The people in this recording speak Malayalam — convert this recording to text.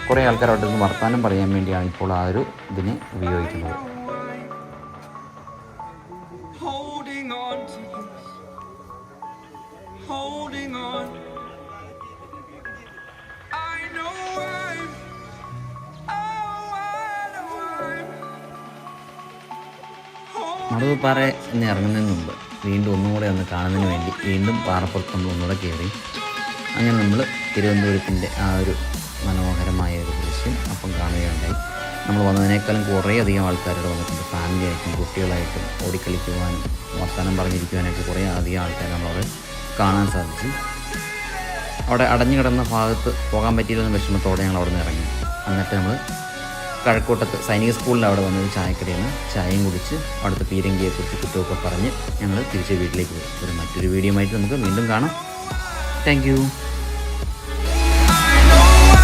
കുറേ ആൾക്കാരോട് വർത്താനം പറയാൻ വേണ്ടിയാണ് ഇപ്പോൾ ആ ഒരു ഇതിനെ ഉപയോഗിക്കുന്നത്. മടവുപ്പാറ എന്ന് ഇറങ്ങുന്നതിന് മുമ്പ് വീണ്ടും ഒന്നും കൂടെ ഒന്ന് കാണുന്നതിന് വേണ്ടി വീണ്ടും പാറപ്പുറത്ത് നമ്മൾ ഒന്നുകൂടെ കയറി. അങ്ങനെ നമ്മൾ തിരുവനന്തപുരത്തിൻ്റെ ആ ഒരു മനോഹരമായ ഒരു ദൃശ്യം അപ്പം കാണുകയുണ്ടായി. നമ്മൾ വന്നതിനേക്കാളും കുറേയധികം ആൾക്കാരോട് വന്നിട്ടുണ്ട്. ഫാമിലിയായിട്ടും കുട്ടികളായിട്ടും ഓടിക്കളിക്കുവാനും വർത്തമാനം പറഞ്ഞിരിക്കുവാനൊക്കെ കുറേ അധികം ആൾക്കാർ നമ്മളവിടെ കാണാൻ സാധിച്ചു. അവിടെ അടഞ്ഞു കിടന്ന ഭാഗത്ത് പോകാൻ പറ്റിയില്ലെന്ന വിഷമത്തോടെ ഞങ്ങൾ അവിടെ നിന്ന് ഇറങ്ങി. എന്നിട്ട് നമ്മൾ കഴക്കൂട്ടത്ത് സൈനിക സ്കൂളിൻ്റെ അവിടെ വന്നൊരു ചായക്കടയാണ്. ചായയും കുടിച്ച് അവിടുത്തെ പീരങ്കിയെക്കുറിച്ച് കുറ്റമൊക്കെ പറഞ്ഞ് ഞങ്ങൾ തിരിച്ച് വീട്ടിലേക്ക് പോയി. ഒരു മറ്റൊരു വീഡിയോ ആയിട്ട് നമുക്ക് വീണ്ടും കാണാം. Thank you.